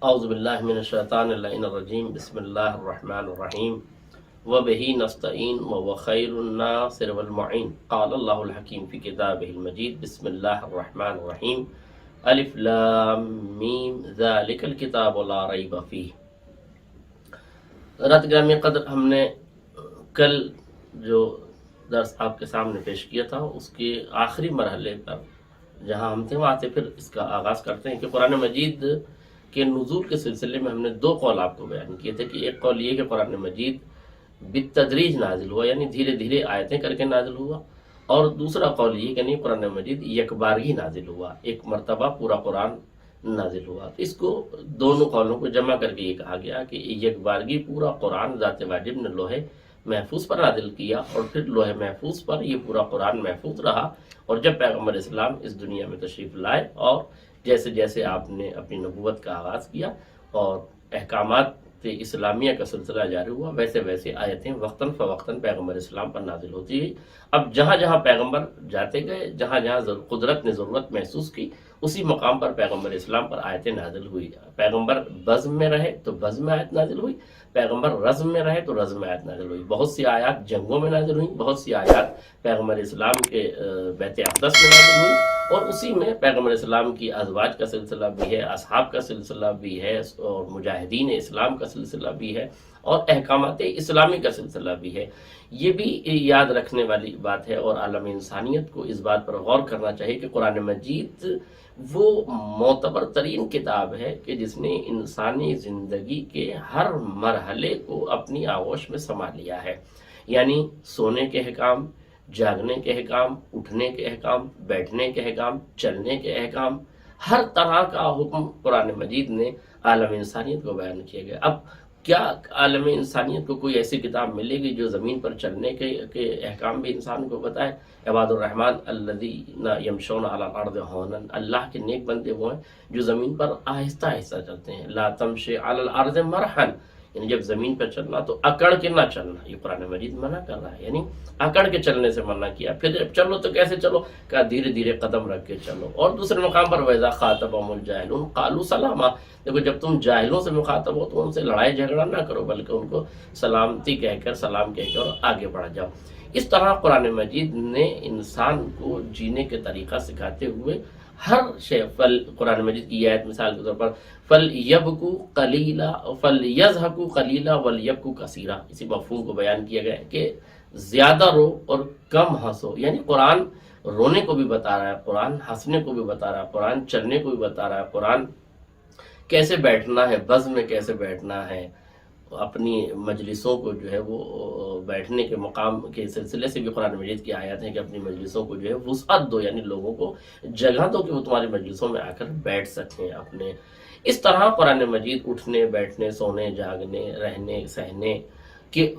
اعوذ باللہ من الشیطان اللعین الرجیم بسم اللہ الرحمن الرحیم وبہ نستعین وهو خیر الناصر والمعین قال اللہ الحکیم فی کتابہ المجید بسم اللہ الرحمن الرحیم الف لام میم ذالک الکتاب لا ریب فیہ۔ رات گرامی قدر، ہم نے کل جو درس آپ کے سامنے پیش کیا تھا اس کے آخری مرحلے پر جہاں ہم تھے وہاں سے پھر اس کا آغاز کرتے ہیں کہ قرآن مجید کے نزول کے سلسلے میں ہم نے دو قول آپ کو بیان کیے تھے کہ ایک قول یہ کہ قرآن مجید بالتدریج نازل ہوا، یعنی دھیرے دھیرے آیتیں کر کے نازل ہوا، اور دوسرا قول یہ کہ نہیں، قرآن مجید یک بارگی نازل ہوا، ایک مرتبہ پورا قرآن نازل ہوا۔ اس کو دونوں قولوں کو جمع کر کے یہ کہا گیا کہ یک بارگی پورا قرآن ذات واجب نے لوح محفوظ پر نازل کیا، اور پھر لوح محفوظ پر یہ پورا قرآن محفوظ رہا، اور جب پیغمبر اسلام اس دنیا میں تشریف لائے اور جیسے جیسے آپ نے اپنی نبوت کا آغاز کیا اور احکامات اسلامیہ کا سلسلہ جاری ہوا، ویسے ویسے آیتیں وقتاً فوقتاً پیغمبر اسلام پر نازل ہوتی گئی۔ اب جہاں جہاں پیغمبر جاتے گئے، جہاں جہاں قدرت نے ضرورت محسوس کی، اسی مقام پر پیغمبر اسلام پر آیتیں نازل ہوئی۔ پیغمبر بزم میں رہے تو بزم میں آیت نازل ہوئی، پیغمبر رزم میں رہے تو رزم میں آیت نازل ہوئی۔ بہت سی آیات جنگوں میں نازل ہوئی، بہت سی آیات پیغمبر اسلام کے بیت اقدس میں نازل ہوئی، اور اسی میں پیغمبر اسلام کی ازواج کا سلسلہ بھی ہے، اصحاب کا سلسلہ بھی ہے، اور مجاہدین اسلام کا سلسلہ بھی ہے، اور احکامات اسلامی کا سلسلہ بھی ہے۔ یہ بھی یاد رکھنے والی بات ہے، اور عالم انسانیت کو اس بات پر غور کرنا چاہیے کہ قرآن مجید وہ معتبر ترین کتاب ہے کہ جس نے انسانی زندگی کے ہر مرحلے کو اپنی آغوش میں سما لیا ہے، یعنی سونے کے احکام، جاگنے کے احکام، اٹھنے کے احکام، بیٹھنے کے احکام، چلنے کے احکام، ہر طرح کا حکم قرآن مجید نے عالم انسانیت کو بیان کیا گیا۔ اب کیا عالم انسانیت کو کوئی ایسی کتاب ملے گی جو زمین پر چلنے کے احکام بھی انسان کو بتائے؟ عباد الرحمن الذین یمشون علی الارض ہونا، اللہ کے نیک بندے وہ ہیں جو زمین پر آہستہ آہستہ چلتے ہیں۔ لا تمشی علی الارض مرحا، یعنی جب زمین پر چلنا تو اکڑ کے نہ چلنا، یہ قرآن مجید منع کر رہا ہے، یعنی اکڑ کے چلنے سے منع کیا۔ پھر جب چلو تو کیسے چلو؟ کہا دھیرے دھیرے قدم رکھ کے چلو۔ اور دوسرے مقام پر وَإِذَا خَاطَبَهُمُ الْجَاهِلُونَ قَالُوا سَلَامًا، دیکھو جب تم جاہلوں سے مخاطب ہو تو ان سے لڑائی جھگڑا نہ کرو، بلکہ ان کو سلامتی کہہ کر، سلام کہہ کر آگے بڑھ جاؤ۔ اس طرح قرآن مجید نے انسان کو جینے کے طریقہ سکھاتے ہوئے ہر شے، قرآن مجید کی آیت مثال کے طور پر فَلْيَبْكُوا قَلِيلًا فَلْيَضْحَكُوا قَلِيلًا وَلْيَبْكُوا كَثِيرًا، اسی مفہوم کو بیان کیا گیا ہے کہ زیادہ رو اور کم ہنسو، یعنی قرآن رونے کو بھی بتا رہا ہے، قرآن ہنسنے کو بھی بتا رہا ہے، قرآن چلنے کو بھی بتا رہا ہے، قرآن کیسے بیٹھنا ہے، بزم میں کیسے بیٹھنا ہے، اپنی مجلسوں کو جو ہے وہ بیٹھنے کے مقام کے سلسلے سے بھی قرآن مجید کی آیات ہیں کہ اپنی مجلسوں کو جو ہے وسعت دو، یعنی لوگوں کو جگہ دو کہ وہ تمہاری مجلسوں میں آ کر بیٹھ سکیں اپنے۔ اس طرح قرآن مجید اٹھنے، بیٹھنے، سونے، جاگنے، رہنے، سہنے کے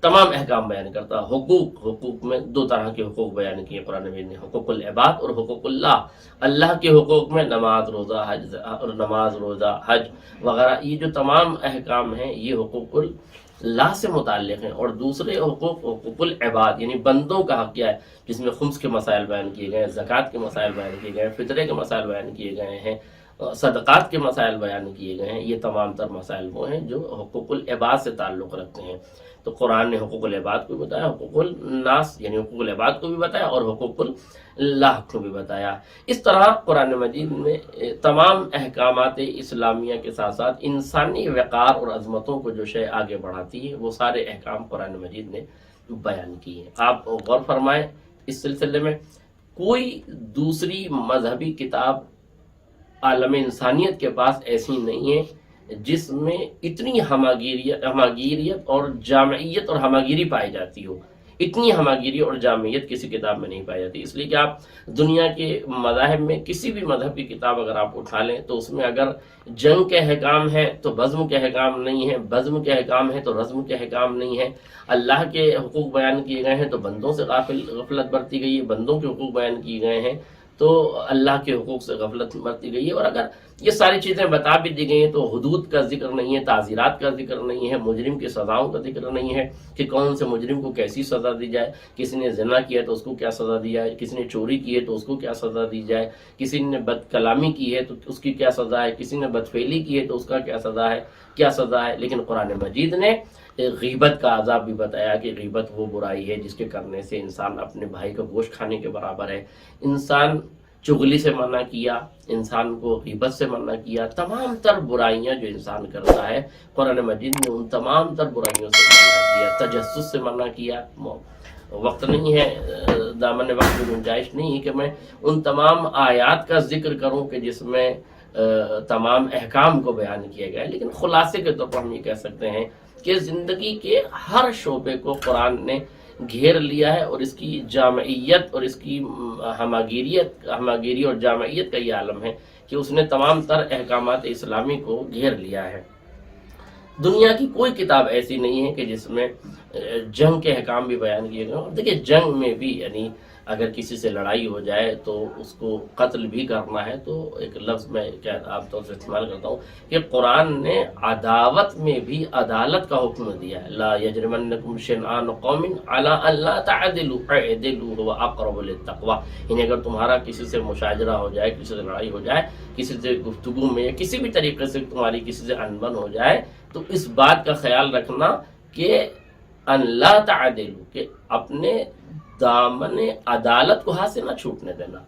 تمام احکام بیان کرتا ہے۔ حقوق میں دو طرح کے حقوق بیان کیے قرآن مجید نے، حقوق العباد اور حقوق اللہ۔ اللہ کے حقوق میں نماز، روزہ، حج وغیرہ، یہ جو تمام احکام ہیں یہ حقوق اللہ سے متعلق ہیں، اور دوسرے حقوق العباد، یعنی بندوں کا حق کیا ہے، جس میں خمس کے مسائل بیان کیے گئے ہیں، زکوٰۃ کے مسائل بیان کیے گئے ہیں، فطرے کے مسائل بیان کیے گئے ہیں، صدقات کے مسائل بیان کیے گئے ہیں۔ یہ تمام تر مسائل وہ ہیں جو حقوق العباد سے تعلق رکھتے ہیں۔ تو قرآن نے حقوق العباد کو بھی بتایا، حقوق الناس یعنی حقوق العباد کو بھی بتایا، اور حقوق اللہ کو بھی بتایا۔ اس طرح قرآن مجید میں تمام احکامات اسلامیہ کے ساتھ ساتھ انسانی وقار اور عظمتوں کو جو شے آگے بڑھاتی ہے، وہ سارے احکام قرآن مجید نے بیان کیے ہیں۔ آپ غور فرمائیں، اس سلسلے میں کوئی دوسری مذہبی کتاب عالم انسانیت کے پاس ایسی نہیں ہے جس میں اتنی ہماگیریت اور جامعیت اور ہماگیری پائی جاتی ہو۔ اتنی ہماگیری اور جامعیت کسی کتاب میں نہیں پائی جاتی، اس لیے کہ آپ دنیا کے مذاہب میں کسی بھی مذہب کی کتاب اگر آپ اٹھا لیں تو اس میں اگر جنگ کے احکام ہیں تو بزم کے احکام نہیں ہیں، بزم کے احکام ہیں تو رزم کے احکام نہیں ہیں، اللہ کے حقوق بیان کیے گئے ہیں تو بندوں سے غفلت برتی گئی ہے، بندوں کے حقوق بیان کیے گئے ہیں تو اللہ کے حقوق سے غفلت برتی گئی ہے، اور اگر یہ ساری چیزیں بتا بھی دی گئی ہیں، تو حدود کا ذکر نہیں ہے، تعزیرات کا ذکر نہیں ہے، مجرم کی سزاؤں کا ذکر نہیں ہے کہ کون سے مجرم کو کیسی سزا دی جائے، کسی نے زنا کیا تو اس کو کیا سزا دی جائے، کسی نے چوری کی ہے تو اس کو کیا سزا دی جائے، کسی نے بد کلامی کی ہے تو اس کی کیا سزا ہے، کسی نے بدفعلی کی ہے تو اس کا کیا سزا ہے۔ لیکن قرآن مجید نے غیبت کا عذاب بھی بتایا کہ غیبت وہ برائی ہے جس کے کرنے سے انسان اپنے بھائی کا گوشت کھانے کے برابر ہے۔ انسان چغلی سے منع کیا، انسان کو غیبت سے منع کیا، تمام تر برائیاں جو انسان کرتا ہے قرآن مجید نے ان تمام تر برائیوں سے منع کیا، تجسس سے منع کیا۔ وقت نہیں ہے، دامن وقت میں گنجائش نہیں ہے کہ میں ان تمام آیات کا ذکر کروں کہ جس میں تمام احکام کو بیان کیا گیا ہے، لیکن خلاصے کے طور پر ہم یہ کہہ سکتے ہیں کہ زندگی کے ہر شعبے کو قرآن نے گھیر لیا ہے، اور اس کی جامعیت اور اس کی ہماگیری اور جامعیت کا یہ عالم ہے کہ اس نے تمام تر احکامات اسلامی کو گھیر لیا ہے۔ دنیا کی کوئی کتاب ایسی نہیں ہے کہ جس میں جنگ کے احکام بھی بیان کیے گئے ہوں۔ دیکھیے جنگ میں بھی یعنی اگر کسی سے لڑائی ہو جائے تو اس کو قتل بھی کرنا ہے، تو ایک لفظ میں کیا عام طور سے استعمال کرتا ہوں کہ قرآن نے عداوت میں بھی عدالت کا حکم دیا ہے۔ لا یجرمنکم شنآن قوم علی الا تعدلوا اعدلوا هو اقرب للتقوی، یعنی اگر تمہارا کسی سے مشاجرہ ہو جائے، کسی سے لڑائی ہو جائے، کسی سے گفتگو میں یا کسی بھی طریقے سے تمہاری کسی سے انبن ہو جائے، تو اس بات کا خیال رکھنا کہ ان لا تعدلوا، کہ اپنے دامن عدالت کو ہاتھ سے نہ چھوٹنے دینا۔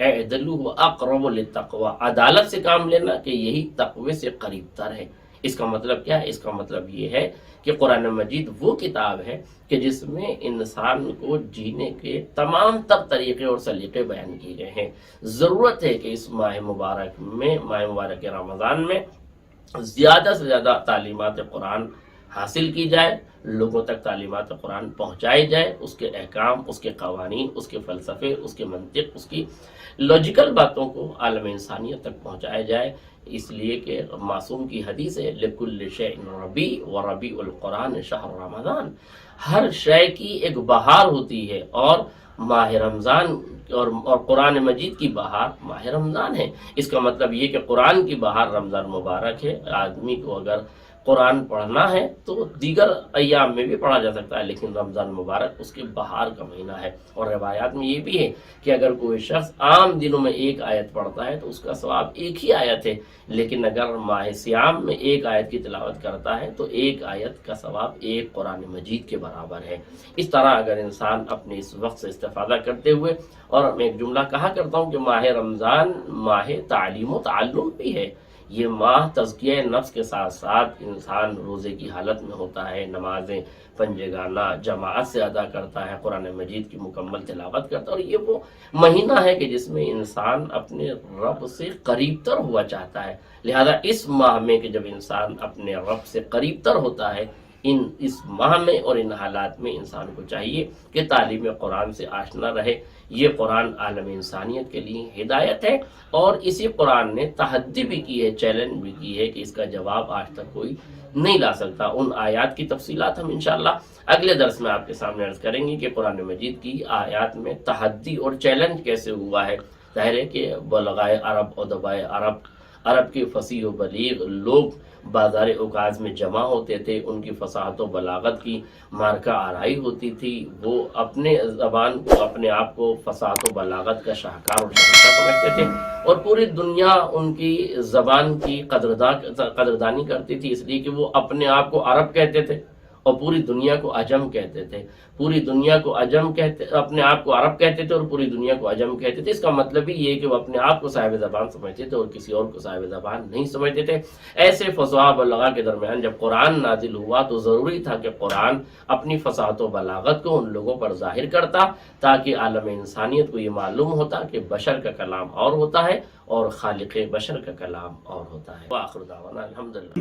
اعدلوا هو اقرب للتقوی، عدالت سے کام لینا کہ یہی تقوی سے قریب تر ہے۔ اس کا مطلب کیا ہے؟ اس کا مطلب یہ ہے کہ قرآن مجید وہ کتاب ہے کہ جس میں انسان کو جینے کے تمام تر طریقے اور سلیقے بیان کیے گئے ہیں۔ ضرورت ہے کہ اس ماہ مبارک رمضان میں زیادہ سے زیادہ تعلیمات قرآن حاصل کی جائے، لوگوں تک تعلیمات قرآن پہنچائی جائے، اس کے احکام، اس کے قوانین، اس کے فلسفے، اس کے منطق، اس کی لاجیکل باتوں کو عالم انسانیت تک پہنچایا جائے۔ اس لیے کہ معصوم کی حدیث ہے لِكُلِّ شَيْءٍ رَبِيعٌ وَرَبِيعُ الْقُرْآنِ شَهْرُ رمضان، ہر شے کی ایک بہار ہوتی ہے، اور ماہ رمضان اور قرآن مجید کی بہار ماہ رمضان ہے۔ اس کا مطلب یہ کہ قرآن کی بہار رمضان مبارک ہے۔ آدمی کو اگر قرآن پڑھنا ہے تو دیگر ایام میں بھی پڑھا جا سکتا ہے، لیکن رمضان مبارک اس کے بہار کا مہینہ ہے۔ اور روایات میں یہ بھی ہے کہ اگر کوئی شخص عام دنوں میں ایک آیت پڑھتا ہے تو اس کا ثواب ایک ہی آیت ہے، لیکن اگر ماہ صیام میں ایک آیت کی تلاوت کرتا ہے تو ایک آیت کا ثواب ایک قرآن مجید کے برابر ہے۔ اس طرح اگر انسان اپنے اس وقت سے استفادہ کرتے ہوئے، اور میں ایک جملہ کہا کرتا ہوں کہ ماہ رمضان ماہ تعلیم و تعلم بھی ہے۔ یہ ماہ تزکیہ نفس کے ساتھ ساتھ انسان روزے کی حالت میں ہوتا ہے، نمازیں پنجگانہ جماعت سے ادا کرتا ہے، قرآن مجید کی مکمل تلاوت کرتا ہے، اور یہ وہ مہینہ ہے کہ جس میں انسان اپنے رب سے قریب تر ہوا چاہتا ہے۔ لہذا اس ماہ میں کہ جب انسان اپنے رب سے قریب تر ہوتا ہے، اس ماہ میں اور ان حالات میں انسان کو چاہیے کہ تعلیم قرآن سے آشنا رہے۔ یہ قرآن عالم انسانیت کے لیے ہدایت ہے، اور اسی قرآن نے تحدی بھی کی ہے، چیلنج بھی کی ہے کہ اس کا جواب آج تک کوئی نہیں لا سکتا۔ ان آیات کی تفصیلات ہم انشاءاللہ اگلے درس میں آپ کے سامنے عرض کریں گے کہ قرآن مجید کی آیات میں تحدی اور چیلنج کیسے ہوا ہے۔ ظاہر ہے کہ بلغائے عرب، ادبائے عرب کے فصیح و بلیغ لوگ بازار اوکاز میں جمع ہوتے تھے، ان کی فصاحت و بلاغت کی مارکہ آرائی ہوتی تھی، وہ اپنے زبان کو، اپنے آپ کو فصاحت و بلاغت کا شاہکار اور شہنشاہ سمجھتے تھے، اور پوری دنیا ان کی زبان کی قدردانی کرتی تھی، اس لیے کہ وہ اپنے آپ کو عرب کہتے تھے اور پوری دنیا کو عجم کہتے تھے۔ پوری دنیا کو عجم کہتے، اپنے آپ کو عرب کہتے تھے اور پوری دنیا کو عجم کہتے تھے۔ اس کا مطلب ہی یہ کہ وہ اپنے آپ کو صاحب زبان سمجھتے تھے اور کسی اور کو صاحب زبان نہیں سمجھتے تھے۔ ایسے فصاحت و بلاغت کے درمیان جب قرآن نازل ہوا تو ضروری تھا کہ قرآن اپنی فصاحت و بلاغت کو ان لوگوں پر ظاہر کرتا، تاکہ عالم انسانیت کو یہ معلوم ہوتا کہ بشر کا کلام اور ہوتا ہے اور خالق بشر کا کلام اور ہوتا ہے۔ وآخر دعوانا الحمدللہ۔